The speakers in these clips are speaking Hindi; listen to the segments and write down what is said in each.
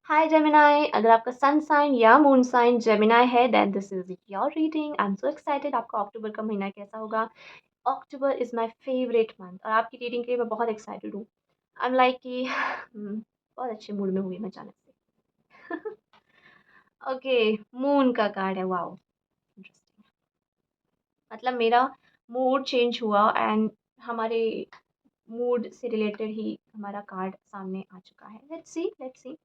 हाय जेमिनाई, अगर आपका सन साइन या मून साइन जेमिनाई है then this is your reading. I am so excited आपका अक्टूबर का महीना कैसा होगा। October is my favourite month और आपकी रीडिंग के लिए मैं बहुत एक्साइटेड हूँ। आई एम लाइक कि बहुत अच्छे मूड में हुई मैं अचानक से। ओके, मून का कार्ड है, वाओ इंटरेस्टिंग। मतलब मेरा मूड चेंज हुआ एंड हमारे मूड से रिलेटेड ही हमारा कार्ड सामने आ चुका है। Let's see.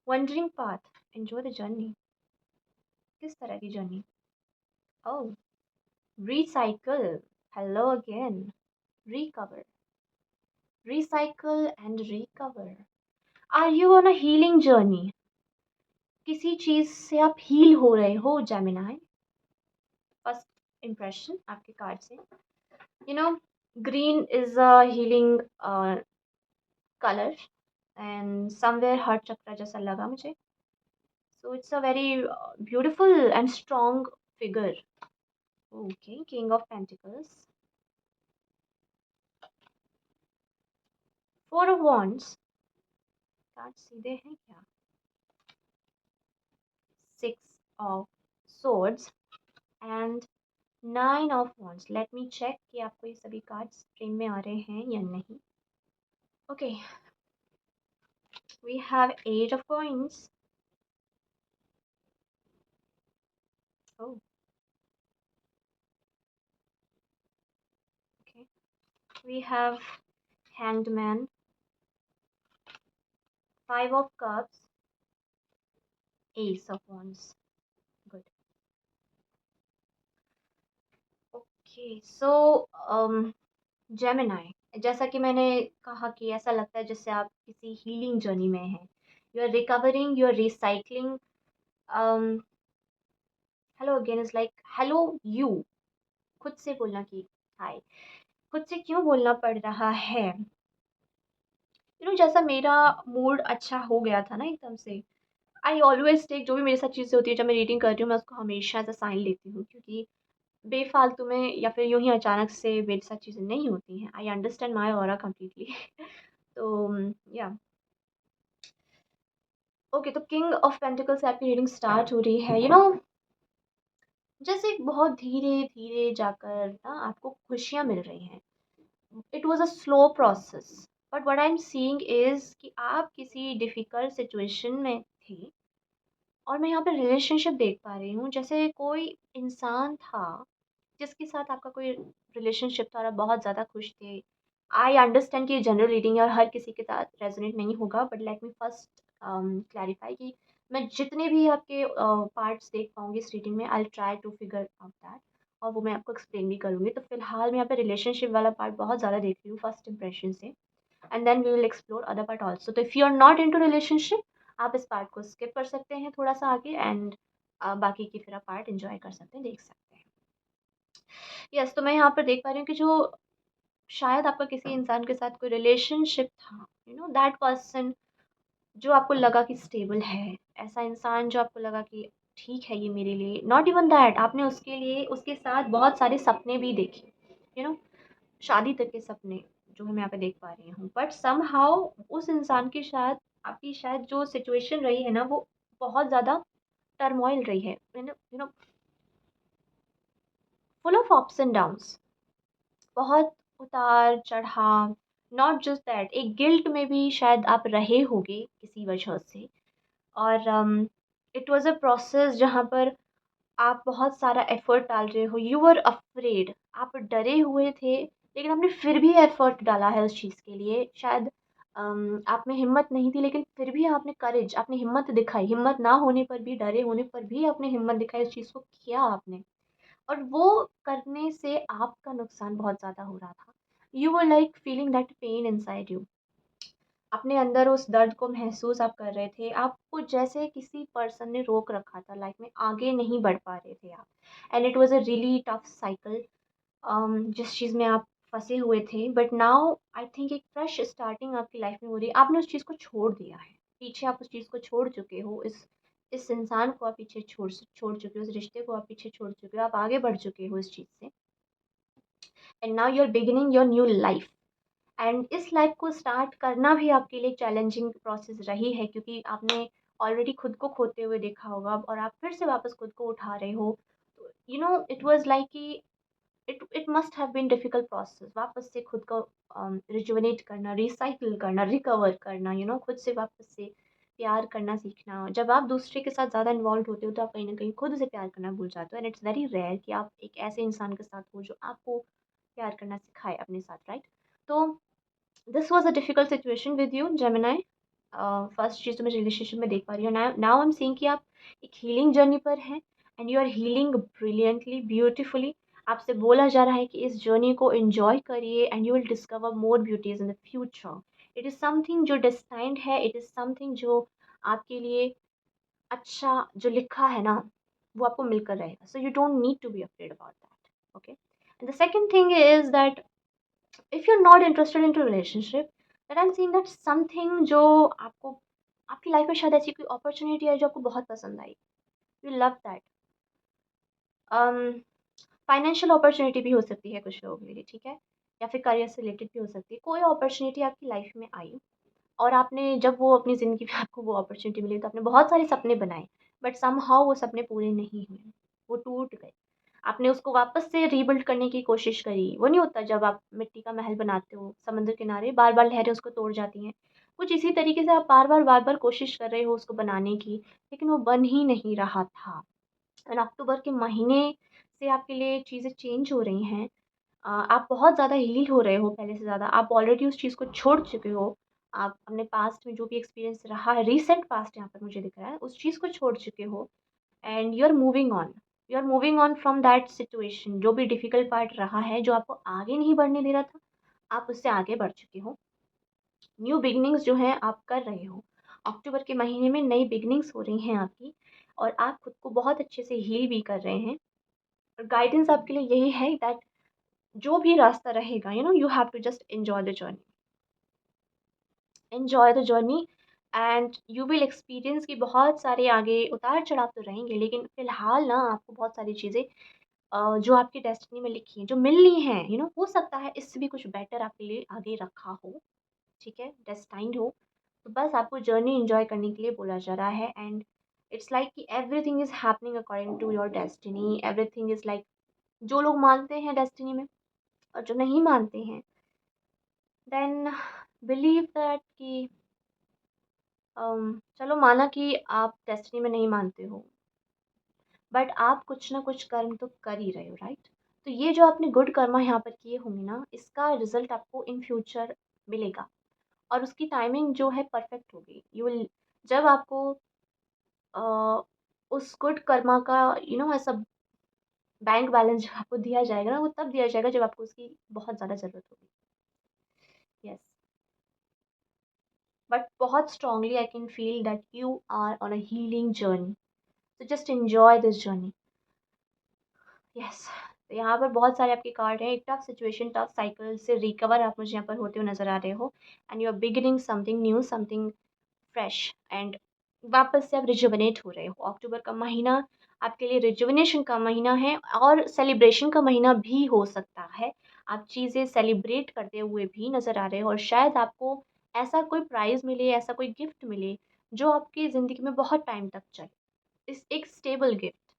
Wondering path, enjoy the journey. किस तरह की journey? Oh, recycle. Hello again. Recover. Recycle and recover. Are you on a healing journey? किसी चीज से आप हील हो रहे हो जेमिनाई। फर्स्ट इम्प्रेशन आपके कार्ड से, you know, green is a healing colour and somewhere heart चक्र जैसा लगा मुझे। So it's a very beautiful and strong figure. Okay, king of pentacles, four of wands. Card सीधे हैं क्या? Six of swords and nine of wands. Let me check कि आपको ये सभी कार्ड्स स्ट्रीम में आ रहे हैं या नहीं। Okay, we have eight of coins. Oh, okay. We have hanged man, five of cups, ace of wands. Good. Okay, so Gemini, जैसा कि मैंने कहा कि ऐसा लगता है जैसे आप किसी हीलिंग जर्नी में हैं। You are recovering, you are recycling. Hello again is like hello you. खुद से बोलना कि हाय। खुद से क्यों बोलना पड़ रहा है? जैसा मेरा मूड अच्छा हो गया था ना एकदम से। आई ऑलवेज टेक, जो भी मेरे साथ चीज़ें होती है जब मैं रीडिंग कर रही हूँ मैं उसको हमेशा ऐसा साइन लेती हूँ, क्योंकि बेफालतू में या फिर यूं ही अचानक से मेरे साथ चीज़ें नहीं होती हैं। I understand my aura completely. तो या ओके, तो किंग ऑफ पेंटिकल्स से आपकी रीडिंग स्टार्ट हो रही है। जैसे बहुत धीरे धीरे जाकर ना आपको खुशियाँ मिल रही हैं। It was a slow process, but what I am seeing is कि आप किसी डिफ़िकल्ट सिचुएशन में थे और मैं यहाँ पे रिलेशनशिप देख पा रही हूँ। जैसे कोई इंसान था जिसके साथ आपका कोई रिलेशनशिप था और आप बहुत ज़्यादा खुश थे। आई अंडरस्टैंड कि जनरल रीडिंग है और हर किसी के साथ रेजोनेट नहीं होगा, but let me first clarify कि मैं जितने भी आपके पार्ट्स देख पाऊँगी इस रीडिंग में, I try to figure out that, और वो मैं आपको एक्सप्लेन भी करूँगी। तो फिलहाल मैं यहाँ पे रिलेशनशिप वाला पार्ट बहुत ज़्यादा देख रही हूँ फर्स्ट इंप्रेशन से, and then we will explore other part also. तो if you are not into relationship, आप इस पार्ट को स्किप कर सकते हैं थोड़ा सा आगे, एंड बाकी की फिर आप पार्ट एंजॉय कर सकते हैं, देख सकते हैं। यस, तो मैं यहाँ पर देख पा रही हूँ कि जो शायद आपका किसी इंसान के साथ कोई रिलेशनशिप था, दैट पर्सन जो आपको लगा कि स्टेबल है, ऐसा इंसान जो आपको लगा कि ठीक है ये मेरे लिए। नॉट इवन दैट, आपने उसके लिए उसके साथ बहुत सारे सपने भी देखे, यू नो शादी तक के सपने जो मैं यहाँ पे देख पा रही हूँ। बट समहाउ उस इंसान के साथ आपकी शायद जो सिचुएशन रही है ना, वो बहुत ज़्यादा टर्मोइल रही है, full of ups and downs, बहुत उतार चढ़ाव। नॉट जस्ट दैट, एक गिल्ट में भी शायद आप रहे होगे किसी वजह से। और इट वाज अ प्रोसेस जहाँ पर आप बहुत सारा एफर्ट डाल रहे हो। यू वर अफ्रेड, आप डरे हुए थे, लेकिन आपने फिर भी एफर्ट डाला है उस चीज़ के लिए। शायद आप में हिम्मत नहीं थी, लेकिन फिर भी आपने करेज, आपने हिम्मत दिखाई। हिम्मत ना होने पर भी, डरे होने पर भी आपने हिम्मत दिखाई, उस चीज़ को किया आपने। और वो करने से आपका नुकसान बहुत ज़्यादा हो रहा था। You were like feeling that pain inside you. अपने अंदर उस दर्द को महसूस आप कर रहे थे। आपको जैसे किसी पर्सन ने रोक रखा था लाइफ में, आगे नहीं बढ़ पा रहे थे आप। And it was a really tough cycle, जिस चीज़ में आप फँसे हुए थे। बट नाउ आई थिंक एक फ्रेश स्टार्टिंग आपकी लाइफ में हो रही है। आपने उस चीज़ को छोड़ दिया है। पीछे आप उस चीज़ को छोड़ चुके हो। इस इंसान को आप पीछे छोड़ चुके हो, उस रिश्ते को आप पीछे छोड़ चुके हो, आप आगे बढ़ चुके हो इस चीज़ से। And now you are beginning your new life. And इस लाइफ को स्टार्ट करना भी आपके लिए चैलेंजिंग प्रोसेस रही है, क्योंकि आपने ऑलरेडी खुद को खोते हुए देखा होगा और आप फिर से वापस खुद को उठा रहे हो। तो इट वाज़ लाइक कि it must have been difficult process वापस से खुद को रिजुविनेट करना, रिसाइकिल करना, रिकवर करना, खुद से वापस से प्यार करना सीखना। जब आप दूसरे के साथ ज़्यादा इन्वॉल्व होते हो तो आप कहीं न कहीं खुद से प्यार करना भूल जाते हो, एंड इट्स वेरी रेयर कि आप एक ऐसे इंसान के साथ हो जो आपको प्यार करना सिखाए अपने साथ, राइट? तो this was a difficult situation with you Gemini. First चीज़ तो मैं रिलेशनशिप में देख पा रही हूँ। Now now I am seeing कि आप एक हीलिंग जर्नी पर हैं and you are healing brilliantly, beautifully. आपसे बोला जा रहा है कि इस जर्नी को एन्जॉय करिए and you will discover more beauties in the future. It is something जो डेस्टाइन्ड है, इट इज़ समथिंग जो आपके लिए अच्छा जो लिखा है ना, वो आपको मिलकर रहेगा। So you don't need to be afraid about that, okay? And the second thing is that if you're not interested into relationship, that I'm saying that something जो आपको आपकी लाइफ में शायद ऐसी कोई अपॉर्चुनिटी है जो आपको बहुत पसंद आई, you love that. Financial opportunity भी हो सकती है कुछ लोगों के लिए, ठीक है? या फिर करियर से रिलेटेड भी हो सकती है। कोई अपॉर्चुनिटी आपकी लाइफ में आई और आपने जब वो अपनी ज़िंदगी में आपको वो अपॉर्चुनिटी मिली तो आपने बहुत सारे सपने बनाए, बट समहाउ वो सपने पूरे नहीं हुए, वो टूट गए। आपने उसको वापस से रीबिल्ड करने की कोशिश करी। वो नहीं होता जब आप मिट्टी का महल बनाते हो समुद्र किनारे, बार-बार लहरें उसको तोड़ जाती हैं। कुछ इसी तरीके से आप बार-बार कोशिश कर रहे हो उसको बनाने की, लेकिन वो बन ही नहीं रहा था। एंड अक्टूबर के महीने से आपके लिए चीज़ें चेंज हो रही हैं। आप बहुत ज़्यादा हील हो रहे हो पहले से ज़्यादा। आप ऑलरेडी उस चीज़ को छोड़ चुके हो। आप अपने पास्ट में जो भी एक्सपीरियंस रहा है, रीसेंट पास्ट यहाँ पर मुझे दिख रहा है, उस चीज़ को छोड़ चुके हो and you are moving on. You are moving on from that situation. जो भी डिफ़िकल्ट पार्ट रहा है, जो आपको आगे नहीं बढ़ने दे रहा था, आप उससे आगे बढ़ चुके हो। न्यू बिगिनिंग्स जो हैं आप कर रहे हो। अक्टूबर के महीने में नई बिगिनिंग्स हो रही हैं आपकी और आप खुद को बहुत अच्छे से हील भी कर रहे हैं। और गाइडेंस आपके लिए यही है दैट जो भी रास्ता रहेगा, you have to just enjoy the journey. Enjoy the journey and you will experience कि बहुत सारे आगे उतार-चढ़ाव तो रहेंगे, लेकिन फ़िलहाल ना आपको बहुत सारी चीज़ें जो आपकी डेस्टिनी में लिखी हैं, जो मिलनी हैं, हो सकता है इससे भी कुछ बेटर आपके लिए आगे रखा हो, ठीक है? डेस्टाइन्ड हो। तो बस आपको जर्नी एन्जॉय करने के लिए बोला जा रहा है एंड इट्स लाइक कि everything is happening according to your destiny. Everything is like जो लोग मानते हैं डेस्टिनी में और जो नहीं मानते हैं, देन बिलीव दैट कि चलो माना कि आप डेस्टिनी में नहीं मानते हो, बट आप कुछ ना कुछ कर्म तो कर ही रहे हो, राइट? तो ये जो आपने गुड कर्मा यहाँ पर किए होंगे ना, इसका रिजल्ट आपको इन फ्यूचर मिलेगा और उसकी टाइमिंग जो है परफेक्ट होगी। यू विल जब आपको अ, उस गुड कर्मा का ऐसा बैंक बैलेंस जब आपको दिया जाएगा ना, वो तब दिया जाएगा जब आपको उसकी बहुत ज़्यादा ज़रूरत होगी। यस, बट बहुत strongly I can feel that you are on a healing journey, so just enjoy this journey. Yes, तो यहाँ पर बहुत सारे आपके कार्ड हैं। एक टफ सिचुएशन, टफ साइकिल से रिकवर आप मुझे यहाँ पर होते हुए नज़र आ रहे हो and you are beginning something new, something fresh and वापस से आप रिजुविनेट हो रहे हो। अक्टूबर का महीना आपके लिए रिजुविनेशन का महीना है और सेलिब्रेशन का महीना भी हो सकता है। आप चीज़ें सेलिब्रेट करते हुए भी नज़र आ रहे हो और शायद आपको ऐसा कोई प्राइज़ मिले, ऐसा कोई गिफ्ट मिले, जो आपकी ज़िंदगी में बहुत टाइम तक चले। इस एक स्टेबल गिफ्ट,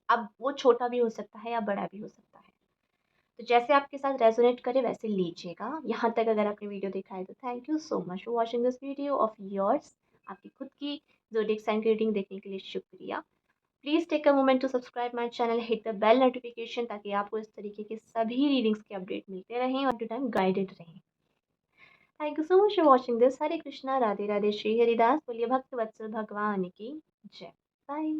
अब वो छोटा भी हो सकता है या बड़ा भी हो सकता है। तो जैसे आपके साथ रेज़ोनेट करे वैसे लीजिएगा। यहाँ तक अगर आपने वीडियो देखा है तो thank you so much for watching this video of yours. आपकी खुद की ज़ोडिएक साइन की रीडिंग देखने के लिए शुक्रिया। Please take a moment to subscribe my channel, hit the bell notification ताकि आपको इस तरीके के सभी रीडिंग्स के अपडेट मिलते रहें और टू टाइम गाइडेड रहें। Thank you so much for watching this. Hare Krishna, Radhe Radhe, Shri Haridas. बोलिए भक्त वत्सल भगवान की जय। बाय।